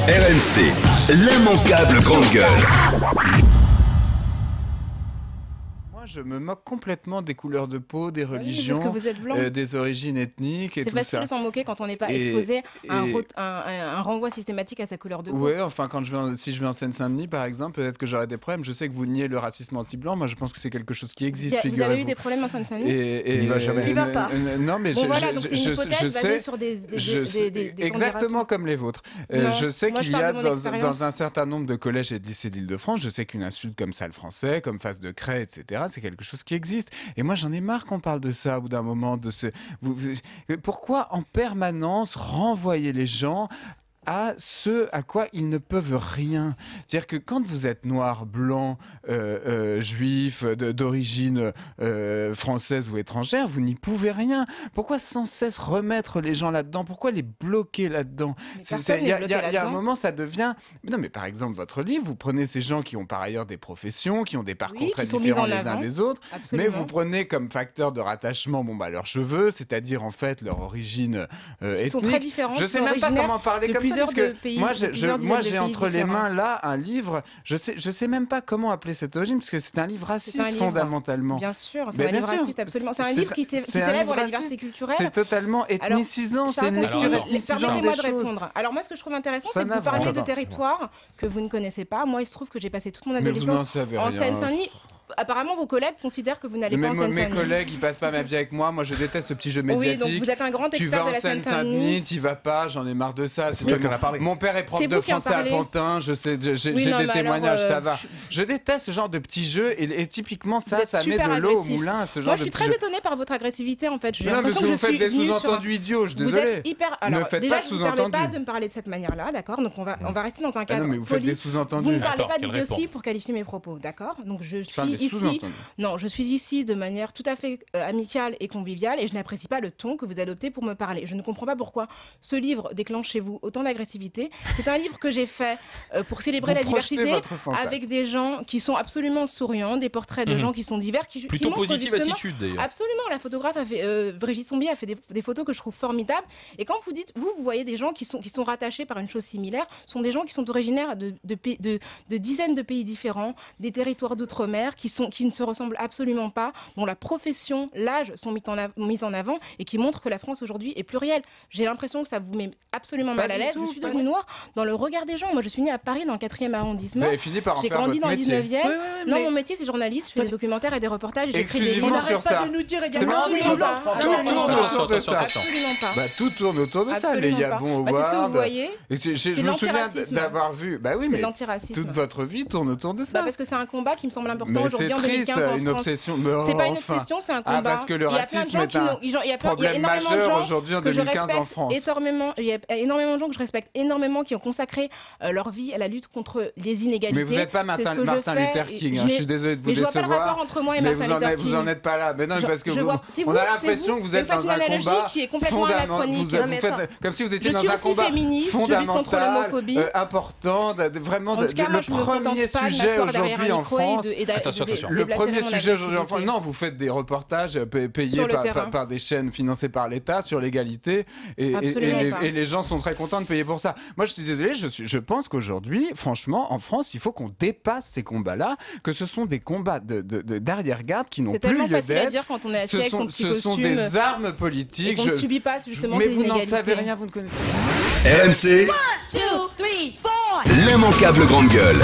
RMC, l'immanquable grande gueule. Moi, je me moque complètement des couleurs de peau, des religions, parce que vous êtes blanc. des origines ethniques et tout ça. C'est facile de s'en moquer quand on n'est pas exposé à un renvoi systématique à sa couleur de peau. Ouais, enfin, si je vais en Seine-Saint-Denis, par exemple, peut-être que j'aurai des problèmes. Je sais que vous niez le racisme anti-blanc. Moi, je pense que c'est quelque chose qui existe. Vous avez eu des problèmes en Seine-Saint-Denis? Il va jamais. Il va pas. Non, mais bon, voilà, donc c'est une hypothèse basée sur des exactement comme les vôtres. Je sais qu'il y a dans un certain nombre de collèges et de lycées d'Île-de-France, je sais qu'une insulte comme sale français, comme face de craie, etc., c'est quelque chose qui existe. Et moi, j'en ai marre qu'on parle de ça au bout d'un moment. Pourquoi en permanence renvoyer les gens à ce à quoi ils ne peuvent rien? C'est-à-dire que quand vous êtes noir, blanc, juif, d'origine française ou étrangère, vous n'y pouvez rien. Pourquoi sans cesse remettre les gens là-dedans? Pourquoi les bloquer là-dedans? Il y a un moment, ça devient... Non, mais par exemple, votre livre, vous prenez ces gens qui ont par ailleurs des professions, qui ont des parcours très différents les uns des autres, mais vous prenez comme facteur de rattachement leurs cheveux, c'est-à-dire en fait leur origine ethnique. Ils sont très différents. Je ne sais même pas comment parler comme ça. Parce que pays, moi, j'ai entre les mains là un livre. Je sais même pas comment appeler cette origine parce que c'est un livre raciste fondamentalement. Bien sûr, c'est un livre raciste, absolument. C'est un livre qui célèbre la diversité culturelle. C'est totalement ethnicisant. C'est une lecture ethnicisante. Permettez-moi de répondre. Alors moi, ce que je trouve intéressant, c'est que vous parliez de territoires que vous ne connaissez pas. Moi, il se trouve que j'ai passé toute mon adolescence en Seine-Saint-Denis. Apparemment, vos collègues considèrent que vous n'allez pas en Seine-Saint-Denis. Mes collègues, ils passent pas ma vie avec moi. Moi, je déteste ce petit jeu médiatique. Oui, donc vous êtes un grand expert de la Seine-Saint-Denis. Tu vas en Seine-Saint-Denis, tu vas pas, j'en ai marre de ça. C'est toi qui en as parlé. Mon père est prof de français à Pantin, j'ai des témoignages, ça va. Je déteste ce genre de petits jeux et typiquement ça met de l'eau au moulin. Moi, je suis très étonnée par votre agressivité en fait. J'ai l'impression que vous faites des sous-entendus idiots, je suis désolé. Alors déjà, je ne vous permets pas de me parler de cette manière-là, d'accord? Donc on va rester dans un cadre poli. Non, mais vous faites des sous-entendus. Vous ne parlez pas d'idiotie pour qualifier mes propos, d'accord? Donc je suis ici de manière tout à fait amicale et conviviale et je n'apprécie pas le ton que vous adoptez pour me parler. Je ne comprends pas pourquoi ce livre déclenche chez vous autant d'agressivité. C'est un livre que j'ai fait pour célébrer la diversité avec des gens qui sont absolument souriants, des portraits de gens qui sont divers. Plutôt positive attitude d'ailleurs. Absolument, la photographe Brigitte Sombier a fait des photos que je trouve formidables. Et quand vous dites, vous voyez des gens qui sont rattachés par une chose similaire, sont des gens qui sont originaires de dizaines de pays différents, des territoires d'outre-mer, qui ne se ressemblent absolument pas, dont la profession, l'âge sont mis en avant et qui montrent que la France aujourd'hui est plurielle. J'ai l'impression que ça vous met absolument mal à l'aise. Je suis devenue noire dans le regard des gens. Moi, je suis née à Paris dans le 4e arrondissement. Vous avez fini par en J'ai faire grandi dans le 19e. Non, mon métier, c'est journaliste. Je fais des documentaires et des reportages. J'écris des livres. Exclusivement sur ça. Absolument pas. Tout tourne autour de ça. Absolument pas. Tout tourne autour de ça. Les Yabon Awards. C'est ce que vous voyez. Je me souviens d'avoir vu. Bah oui, mais toute votre vie tourne autour de ça. Parce que c'est un combat qui me semble important aujourd'hui en 2015 en France. Une obsession. C'est pas une obsession, c'est un combat. Parce que le racisme est un problème majeur aujourd'hui en 2015 en France. Il y a énormément de gens que je respecte énormément qui ont consacré leur vie à la lutte contre les inégalités. Mais vous n'êtes pas Martin Luther King, je suis désolé de vous décevoir. Je vois pas le rapport entre moi et Martin Luther King. Vous en êtes pas là. Mais non, parce que on a l'impression que vous êtes dans un combat qui est complètement anachronique. Comme si vous étiez dans un combat fondamental, important, vraiment le premier sujet aujourd'hui en France. Le premier sujet aujourd'hui en France. Non, vous faites des reportages payés par des chaînes financées par l'État sur l'égalité et les gens sont très contents de payer pour ça. Moi, je suis désolé, je pense qu'aujourd'hui, franchement, en France, il faut qu'on dépasse ces combats-là, que ce sont des combats d'arrière-garde qui n'ont plus lieu d'être. C'est tellement facile à dire quand on est assis avec son petit costume. Ce sont des armes politiques. Et qu'on ne subit pas justement mais ces vous inégalités. n'en savez rien, vous ne connaissez rien. RMC, l'immanquable grande gueule.